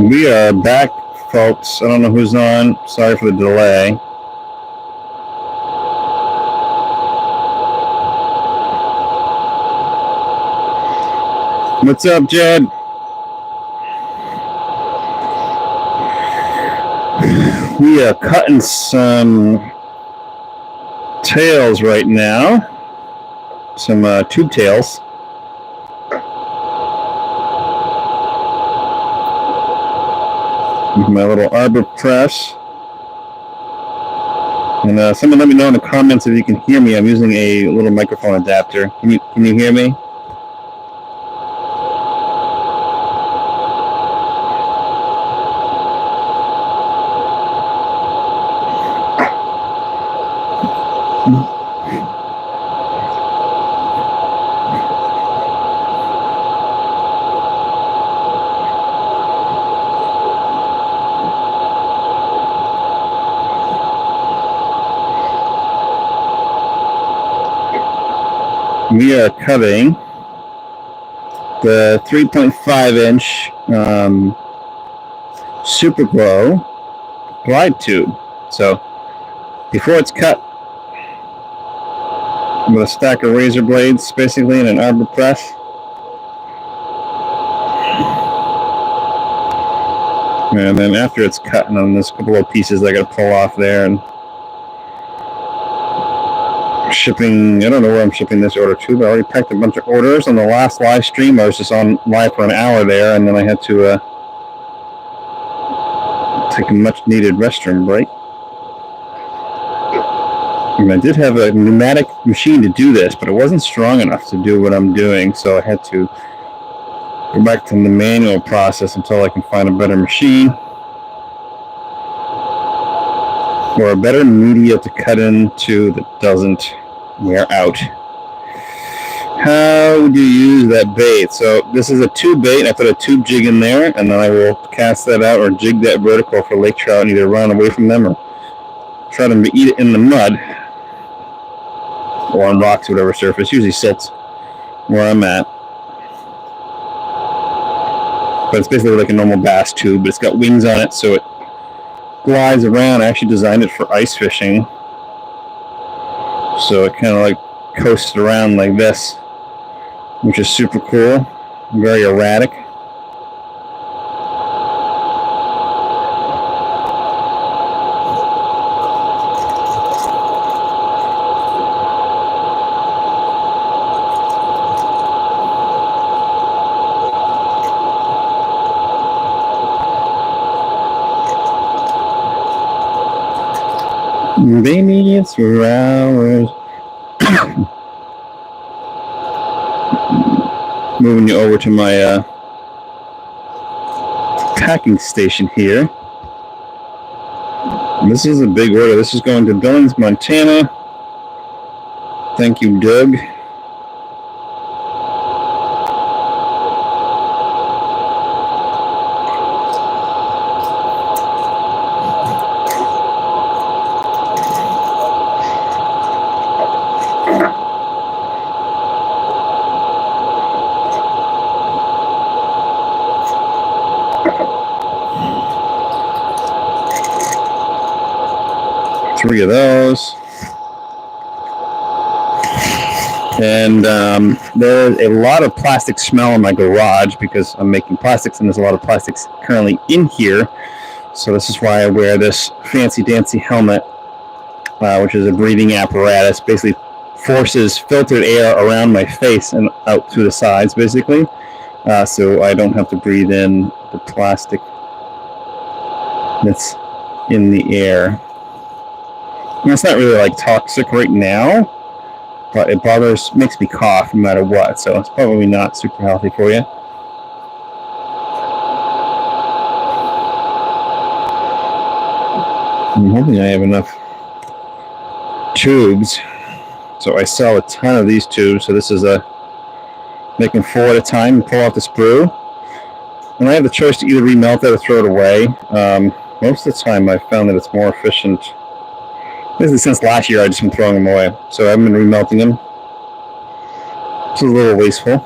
We are back, folks. I don't know who's on. Sorry for the delay. What's up, Jed? We are cutting some tails right now. Some tube tails. With my little arbor press. And someone let me know in the comments if you can hear me. I'm using a little microphone adapter. Can you hear me? We are cutting the 3.5-inch Super Glow glide tube. So before it's cut, with a stack of razor blades, basically, in an arbor press. And then after it's cut, and then there's a couple of pieces I got to pull off there, and shipping. I don't know where I'm shipping this order to, but I already packed a bunch of orders. On the last live stream, I was just on live for an hour there, and then I had to take a much needed restroom break. And I did have a pneumatic machine to do this, but it wasn't strong enough to do what I'm doing, so I had to go back to the manual process until I can find a better machine or a better media to cut into that doesn't wear out. How do you use that bait? So this is a tube bait. I put a tube jig in there, and then I will cast that out or jig that vertical for lake trout and either run away from them or try to eat it in the mud or on rocks, whatever surface. Usually silts where I'm at. But it's basically like a normal bass tube, but it's got wings on it, so it glides around. I actually designed it for ice fishing. So it kind of like coasts around like this, which is super cool, very erratic. Baby, it's 4 hours. Moving you over to my packing station here. This is a big order. This is going to Billings, Montana. Thank you, Doug. Three of those. And there's a lot of plastic smell in my garage because I'm making plastics, and there's a lot of plastics currently in here. So this is why I wear this fancy dancy helmet, which is a breathing apparatus. Basically forces filtered air around my face and out through the sides, basically. So I don't have to breathe in the plastic that's in the air. And it's not really like toxic right now, but it makes me cough no matter what, so it's probably not super healthy for you. I'm hoping I have enough tubes. So I sell a ton of these tubes, so this is making 4 at a time and pull out the sprue. And I have the choice to either remelt it or throw it away. Most of the time I found that it's more efficient. Basically, since last year, I've just been throwing them away. So I haven't been remelting them. It's a little wasteful.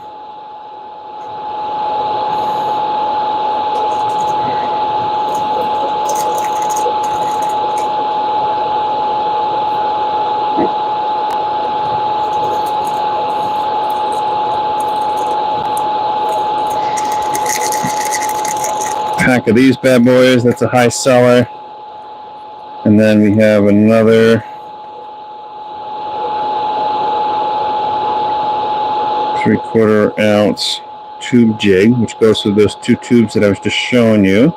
Pack of these bad boys. That's a high seller. And then we have another 3/4 ounce tube jig, which goes through those 2 tubes that I was just showing you.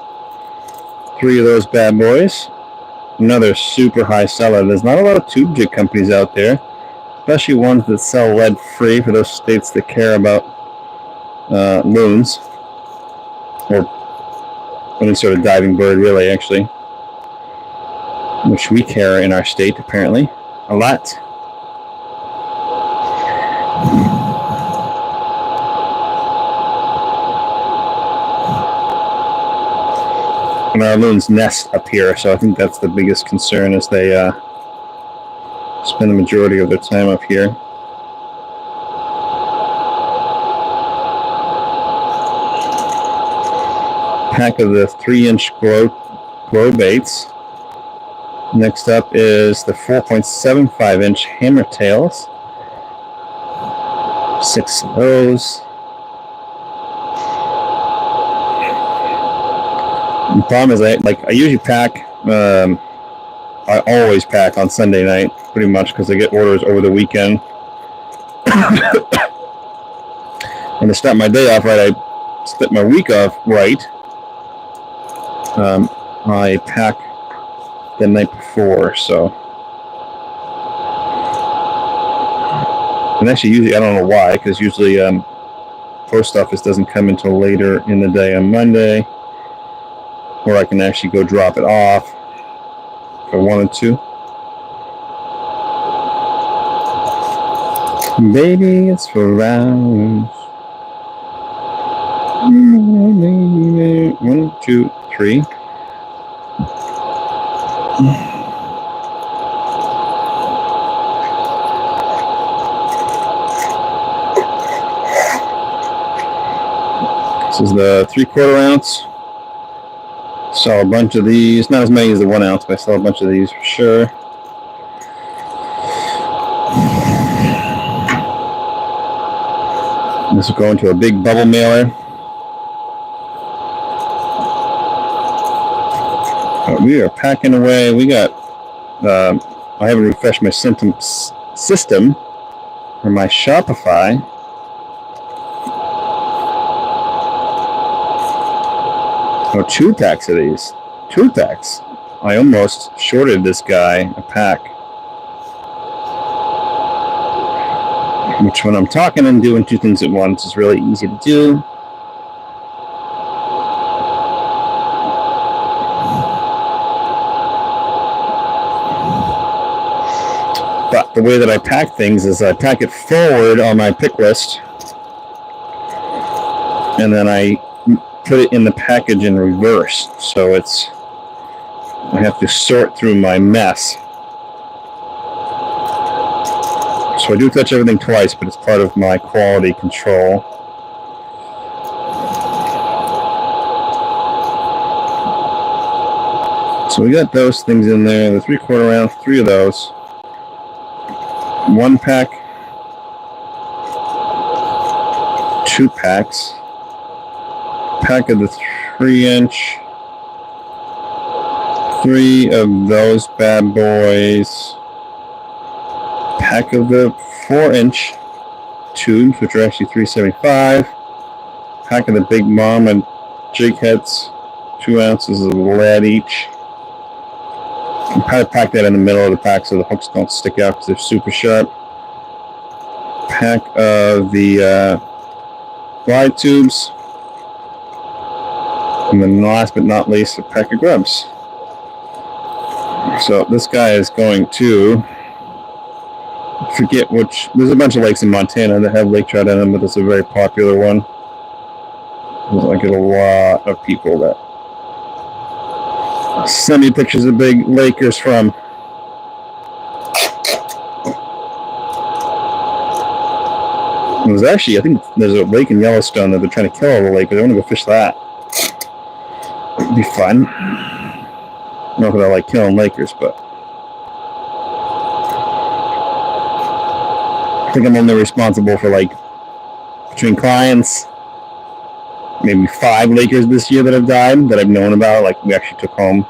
3 of those bad boys. Another super high seller. There's not a lot of tube jig companies out there, especially ones that sell lead free for those states that care about loons or any sort of diving bird, really, actually, which we care in our state apparently a lot. And our loons nest up here, so I think that's the biggest concern, is they spend the majority of their time up here. Pack of the 3-inch glow baits. Next up is the 4.75-inch hammer tails. 6 of those. The problem is I usually pack, I always pack on Sunday night, pretty much, because I get orders over the weekend. And to start my day off right, I start my week off right, I pack the night before, so. And actually, usually, I don't know why, because usually post office doesn't come until later in the day on Monday, or I can actually go drop it off if I wanted to. Baby, it's for hours. 1, 2, 3. This is the 3/4 ounce. Saw a bunch of these, not as many as the 1 ounce, but I saw a bunch of these for sure. This will go into a big bubble mailer. We are packing away. We got, I haven't refreshed my system or my Shopify. Oh, 2 packs of these. 2 packs. I almost shorted this guy a pack. Which, when I'm talking and doing 2 things at once, is really easy to do. But the way that I pack things is I pack it forward on my pick list, and then I put it in the package in reverse, so I have to sort through my mess. So I do touch everything twice, but it's part of my quality control. So we got those things in there, the 3/4 ounce, 3 of those. 1 pack, 2 packs. Pack of the 3-inch, 3 of those bad boys. Pack of the 4-inch tubes, which are actually $3.75. Pack of the Big Mama jig heads, 2 ounces of lead each. You can kind of pack that in the middle of the pack so the hooks don't stick out because they're super sharp. Pack of the glide tubes. And then last but not least, a pack of grubs. So this guy is going to, forget which, there's a bunch of lakes in Montana that have lake trout in them, but it's a very popular one. I get a lot of people that send me pictures of big lakers from. There's actually, I think there's a lake in Yellowstone that they're trying to kill all the lakers. I want to go fish that. It'd be fun. I don't know if I like killing lakers, but I think I'm only responsible for, like, between clients maybe 5 Lakers this year that have died that I've known about, like we actually took home.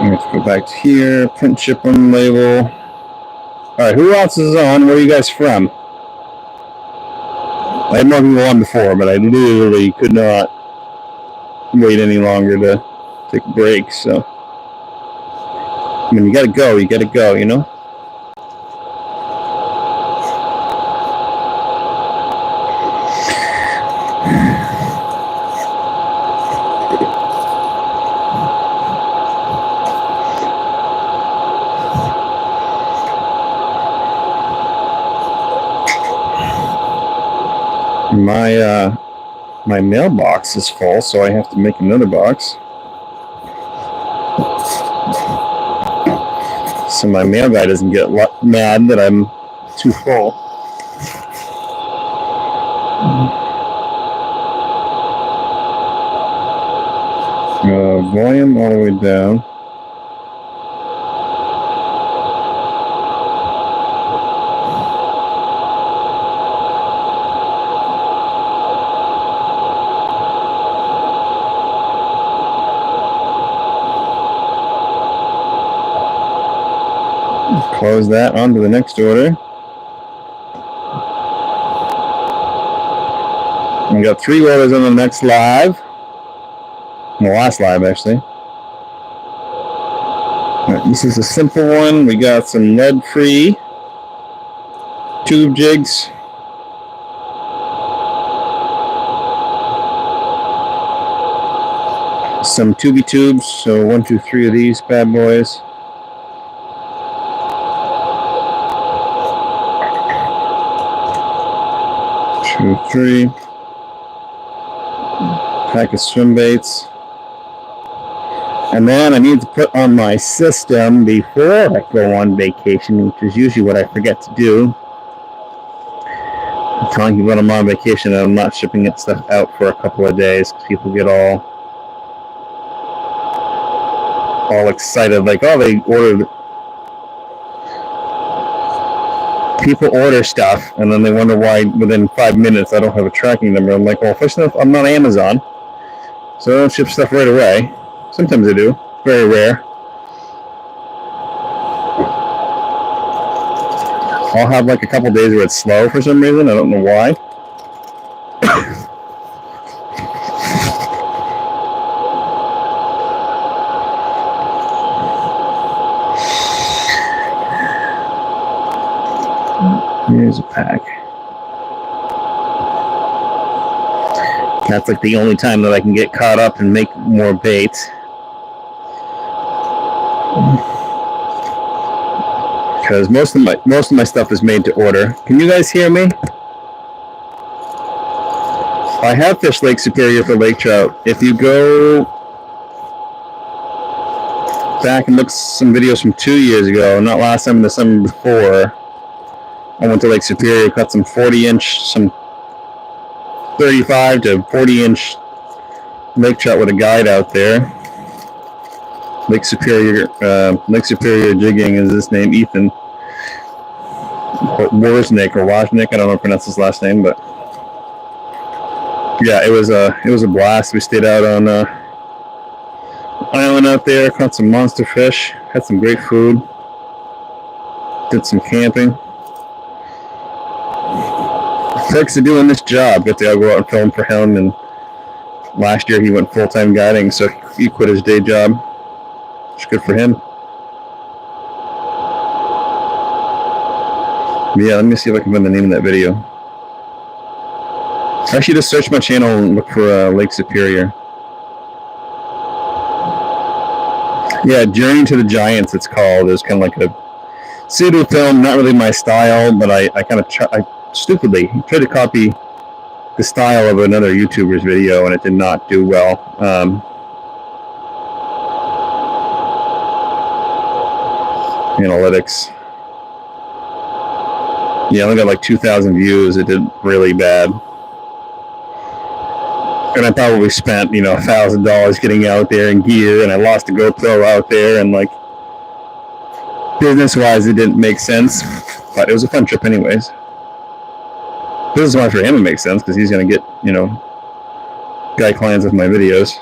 Let's go back to here, print ship on label. Alright, who else is on? Where are you guys from? I had more people on before, but I literally could not wait any longer to take a break, so. I mean, you gotta go, you know? My mailbox is full, so I have to make another box. So my mail guy doesn't get mad that I'm too full. Volume all the way down. Close that onto the next order. We got 3 orders on the next live. The last live, actually. Right, this is a simple one. We got some lead-free tube jigs. Some tubey tubes. So 1, 2, 3 of these bad boys. Two, 3. Pack of swim baits. And then I need to put on my system before I go on vacation, which is usually what I forget to do. I'm telling you when I'm on vacation, I'm not shipping that stuff out for a couple of days because people get all excited, like, oh, they ordered. People order stuff, and then they wonder why within 5 minutes I don't have a tracking number. I'm like, well, first enough, I'm not Amazon, so I don't ship stuff right away. Sometimes I do. Very rare. I'll have like a couple days where it's slow for some reason. I don't know why. Here's a pack. That's like the only time that I can get caught up and make more baits. Because most of my stuff is made to order. Can you guys hear me? I have fished Lake Superior for lake trout. If you go back and look at some videos from 2 years ago, not last summer, the summer before, I went to Lake Superior, caught some 40-inch, some 35 to 40-inch lake trout with a guide out there. Lake Superior Jigging is his name, Ethan Wozniak, I don't know how to pronounce his last name, but yeah, it was a blast. We stayed out on island out there, caught some monster fish, had some great food, did some camping. Thanks to doing this job, got to go out and film for him, and last year he went full-time guiding, so he quit his day job. It's good for him. Yeah, let me see if I can find the name of that video. Actually, just search my channel and look for Lake Superior. Yeah, Journey to the Giants, it's called. It's kind of like a pseudo film, not really my style, but I stupidly tried to copy the style of another YouTuber's video, and it did not do well. Analytics. Yeah, I only got like 2,000 views. It did really bad. And I probably spent, $1,000 getting out there in gear, and I lost a GoPro out there, and like business-wise, it didn't make sense, but it was a fun trip anyways. Business-wise for him, it makes sense because he's gonna get, guy clients with my videos.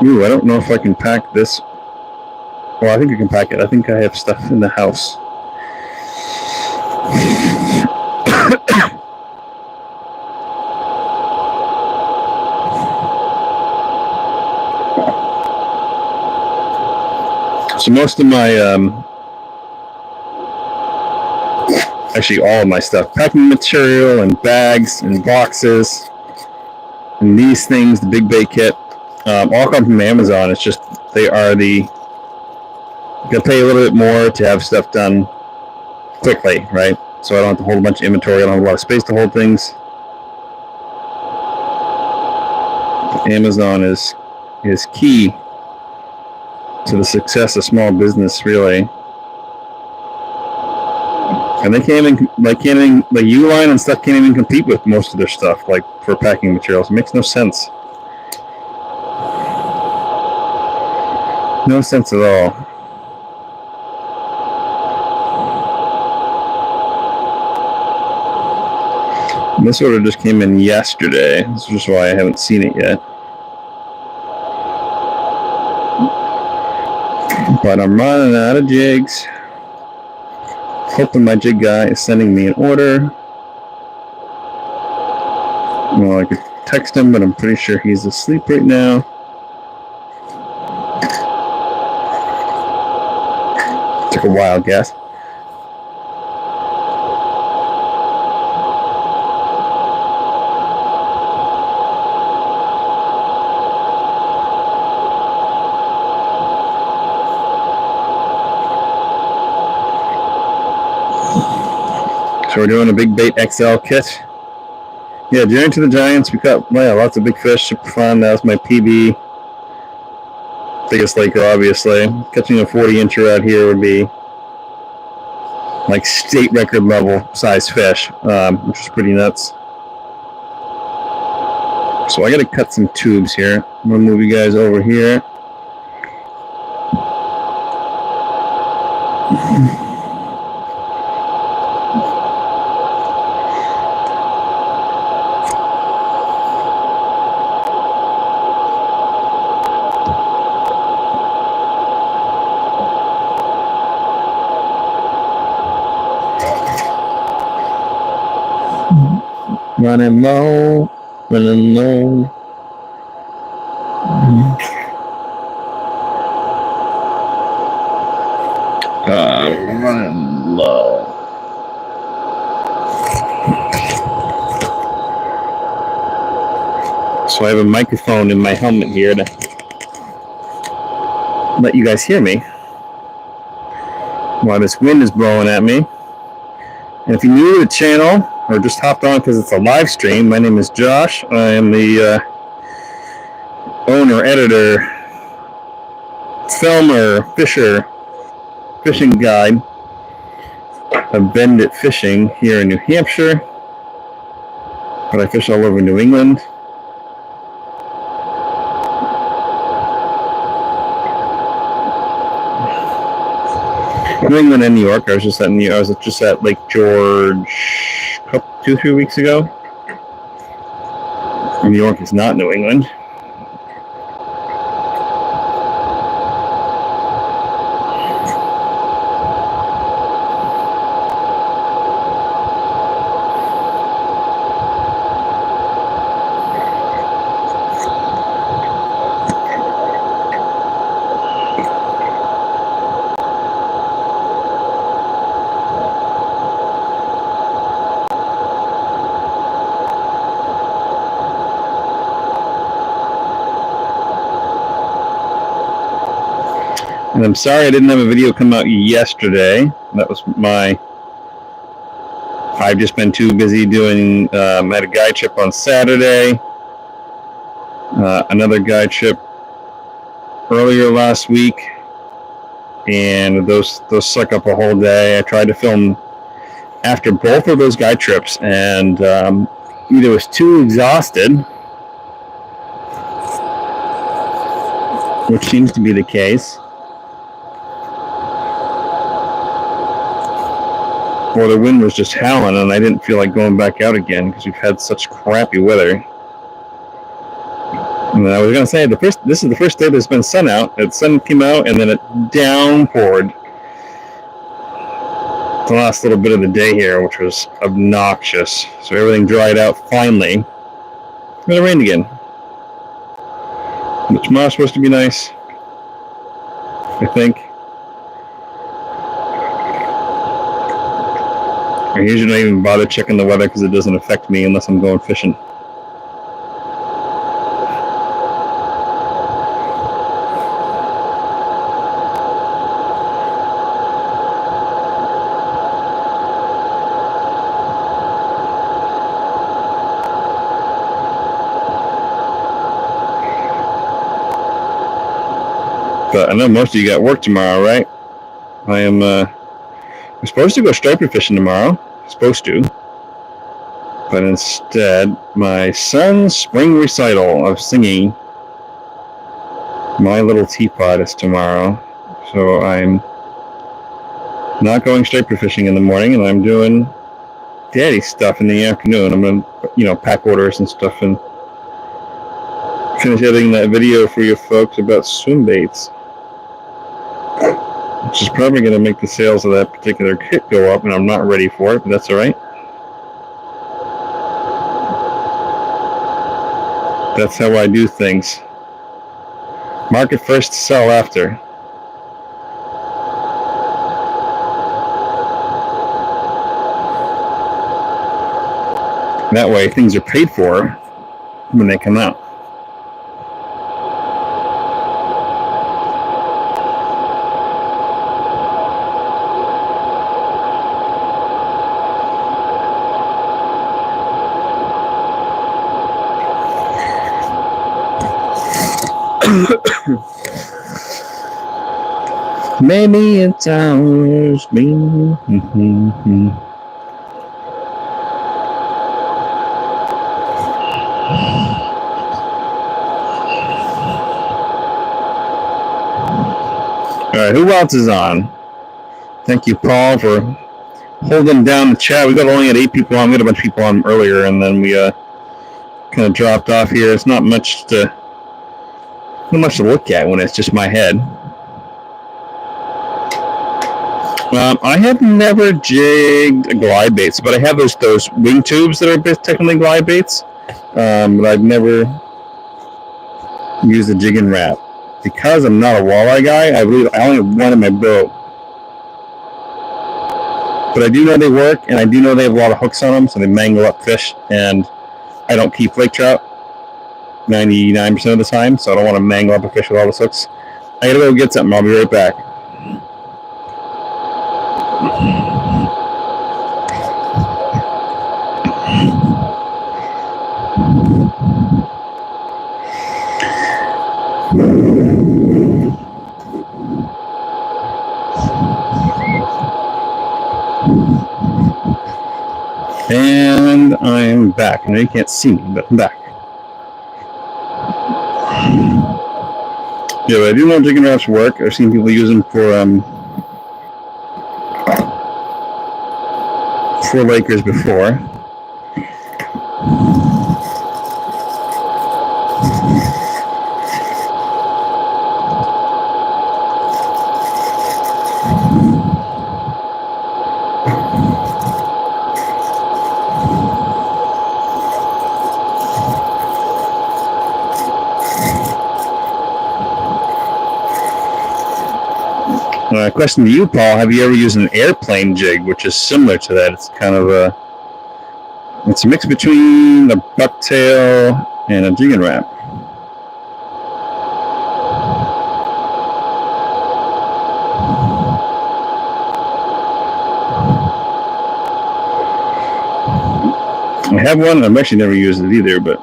Ooh, I don't know if I can pack this. Well, I think I can pack it. I think I have stuff in the house. So most of my, actually all of my stuff, packing material and bags and boxes and these things, the Big Bay kit, all come from Amazon. It's just they are you gotta pay a little bit more to have stuff done quickly, right? So I don't have to hold a bunch of inventory. I don't have a lot of space to hold things. Amazon is key to the success of small business, really. And they can't even, Uline and stuff can't even compete with most of their stuff, like for packing materials. It makes no sense. No sense at all. And this order just came in yesterday. This is just why I haven't seen it yet. But I'm running out of jigs. Hoping my jig guy is sending me an order. Well, I could text him, but I'm pretty sure he's asleep right now. Took a wild guess. So we're doing a Big Bait XL kit. Yeah, Journey to the Giants. We caught lots of big fish. Super fun. That was my PB. Biggest lake, obviously. Catching a 40-incher out here would be like state record level size fish, which is pretty nuts. So I got to cut some tubes here. I'm going to move you guys over here. Running low. Running low. So I have a microphone in my helmet here to let you guys hear me while this wind is blowing at me. And if you're new to the channel or just hopped on because it's a live stream, my name is Josh. I am the owner, editor, filmer, fishing guide of Bend-It Fishing here in New Hampshire, but I fish all over New England. New England and New York. I was just at Lake George 2-3 weeks ago. New York is not New England. And I'm sorry I didn't have a video come out yesterday. That was I've just been too busy doing, I had a guide trip on Saturday, another guide trip earlier last week, and those suck up a whole day. I tried to film after both of those guide trips, and either was too exhausted, which seems to be the case, or the wind was just howling and I didn't feel like going back out again because we've had such crappy weather. And I was going to say, this is the first day there's been sun out. The sun came out and then it downpoured the last little bit of the day here, which was obnoxious. So everything dried out finally. And it rained again. But tomorrow's supposed to be nice, I think. I usually don't even bother checking the weather because it doesn't affect me unless I'm going fishing. But I know most of you got work tomorrow, right? I'm supposed to go striper fishing tomorrow. Supposed to. But instead, my son's spring recital of singing My Little Teapot is tomorrow. So I'm not going striper fishing in the morning, and I'm doing daddy stuff in the afternoon. I'm going to, pack orders and stuff and finish editing that video for you folks about swim baits, which is probably going to make the sales of that particular kit go up, and I'm not ready for it, but that's all right. That's how I do things. Market first, sell after. That way, things are paid for when they come out. Maybe it's ours. All right, who else is on? Thank you, Paul, for holding down the chat. We got only at 8 people on. We had a bunch of people on earlier, and then we kind of dropped off here. It's not much to look at when it's just my head. I have never jigged glide baits, but I have those wing tubes that are technically glide baits. But I've never used a jig and wrap. Because I'm not a walleye guy, I believe I only have one in my boat. But I do know they work, and I do know they have a lot of hooks on them, so they mangle up fish, and I don't keep lake trout 99% of the time, so I don't want to mangle up a fish with all those hooks. I gotta go get something. I'll be right back. And I'm back. I know you can't see me, but I'm back. Yeah, but I do know jig and wraps work. I've seen people use them for lakers before. Question to you, Paul. Have you ever used an airplane jig, which is similar to that? It's kind of it's a mix between a bucktail and a jig and wrap. I have one. I've actually never used it either, but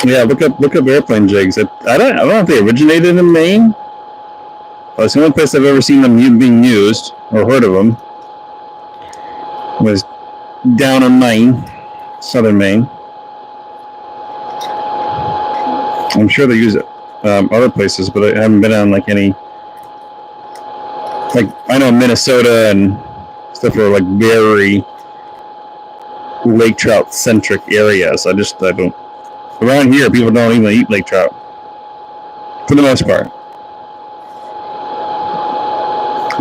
Yeah, look up airplane jigs. I don't know if they originated in Maine. But it's the only place I've ever seen them being used or heard of them was down in Maine, southern Maine. I'm sure they use it other places, but I haven't been on like any. Like I know Minnesota and stuff are like very lake trout centric areas. I don't. Around here, people don't even eat lake trout for the most part.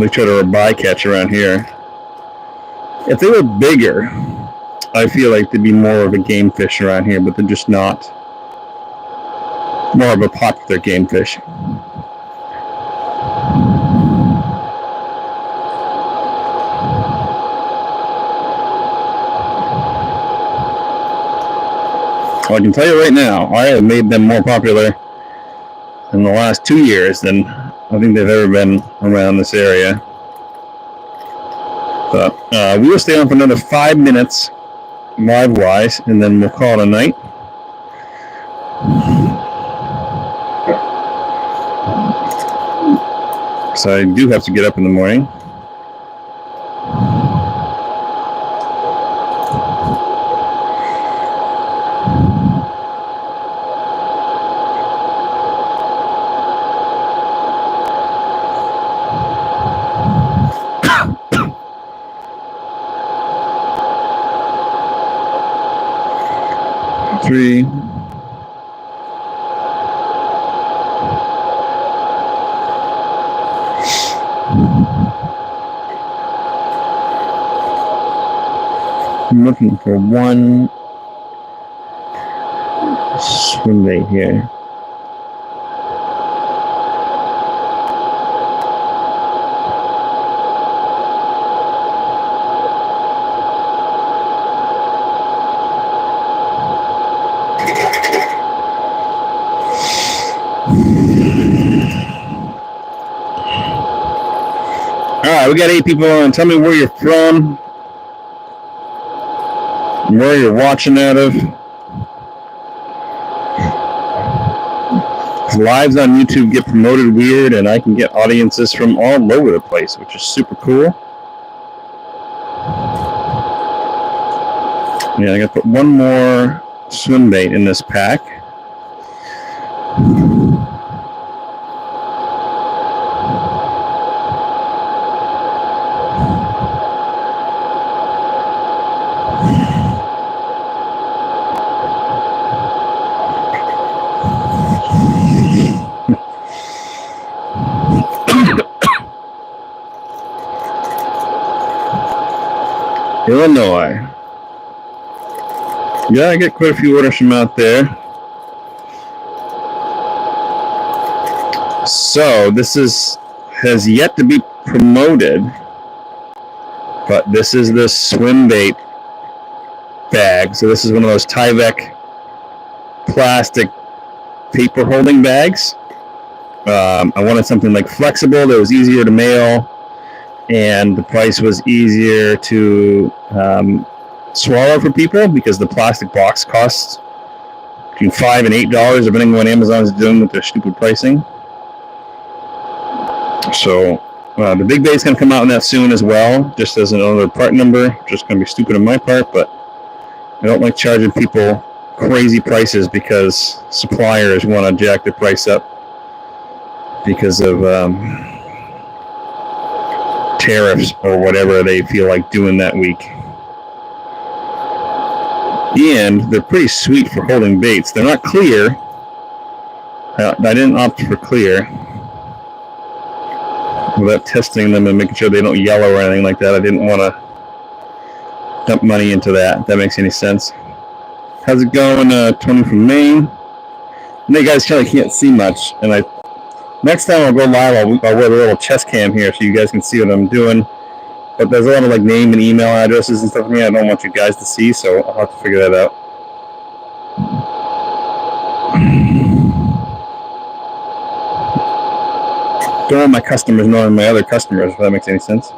Lake trout are a bycatch around here. If they were bigger, I feel like they'd be more of a game fish around here, but they're just not. More of a popular game fish. Well, I can tell you right now, I have made them more popular in the last 2 years than I think they've ever been around this area. But we will stay on for another 5 minutes live-wise, and then we'll call it a night. So I do have to get up in the morning. Three. I'm looking for one swim bait here. Alright, we got 8 people on. Tell me where you're from, where you're watching out of. Lives on YouTube get promoted weird, and I can get audiences from all over the place, which is super cool. Yeah, I gotta put one more swim bait in this pack. Illinois. Yeah, I get quite a few orders from out there. So this has yet to be promoted, but this is the swim bait bag. So this is one of those Tyvek plastic paper holding bags. I wanted something like flexible that was easier to mail, and the price was easier to swallow for people because the plastic box costs between $5 and $8, depending on what Amazon is doing with their stupid pricing. So the big bait's going to come out in that soon as well, just as another part number. Just going to be stupid on my part, but I don't like charging people crazy prices because suppliers want to jack the price up because of tariffs or whatever they feel like doing that week. And they're pretty sweet for holding baits. They're not clear. I didn't opt for clear without testing them and making sure they don't yellow or anything like that. I didn't want to dump money into that, if that makes any sense. How's it going, Tony from Maine? And you guys kind of can't see much, and next time I'll go live, I'll wear the little chest cam here so you guys can see what I'm doing. But there's a lot of like name and email addresses and stuff for me I don't want you guys to see, so I'll have to figure that out. Don't want my customers knowing my other customers, if that makes any sense.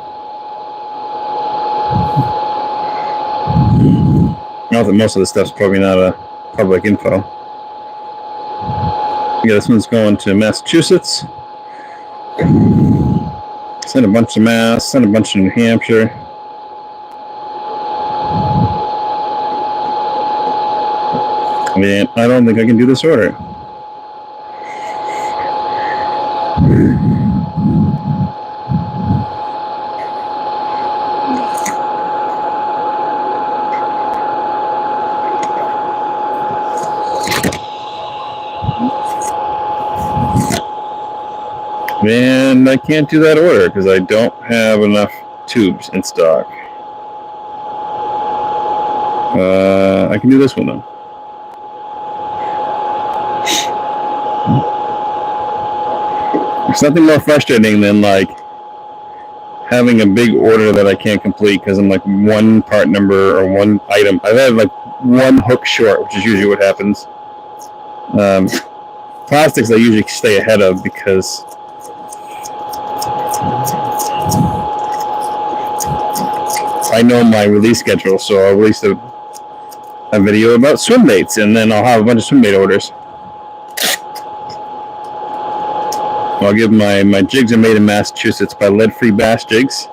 Not that most of the stuff's probably not public info. Yeah, this one's going to Massachusetts. Send a bunch to Mass. Send a bunch to New Hampshire. Man, I don't think I can do this order. And I can't do that order because I don't have enough tubes in stock. I can do this one though. There's nothing more frustrating than like having a big order that I can't complete because I'm like one part number or one item. I've had like one hook short, which is usually what happens. Plastics I usually stay ahead of because I know my release schedule, so I'll release a video about swim baits, and then I'll have a bunch of swim bait orders. I'll give my jigs are made in Massachusetts by Lead Free Bass Jigs.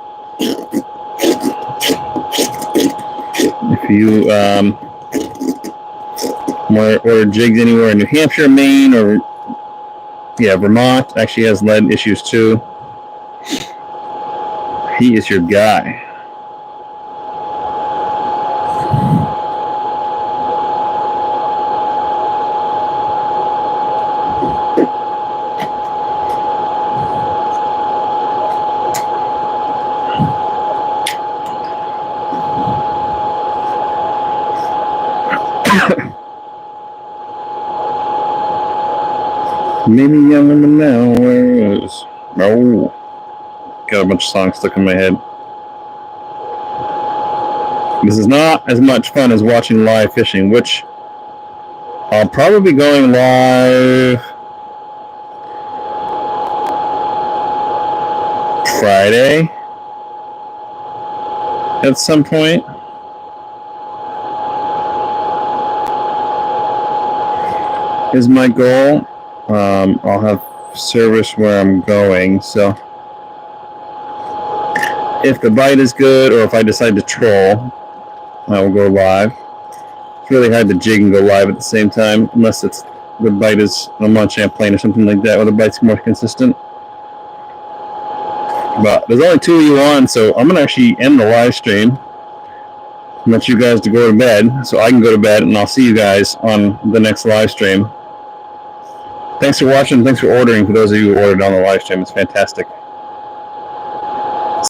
If you want to order jigs anywhere in New Hampshire, Maine, or Vermont actually has lead issues too. He is your guy. Maybe young woman now is. Oh, got a bunch of songs stuck in my head. This is not as much fun as watching live fishing, which I'll probably be going live Friday at some point. Is my goal. I'll have service where I'm going, so if the bite is good or if I decide to troll, I will go live. It's really hard to jig and go live at the same time unless it's the bite is I'm on Champlain or something like that where the bite's more consistent. But there's only 2 of you on, so I'm gonna actually end the live stream. I want you guys to go to bed so I can go to bed, and I'll see you guys on the next live stream. Thanks for watching. Thanks for ordering. For those of you who ordered on the live stream, it's fantastic.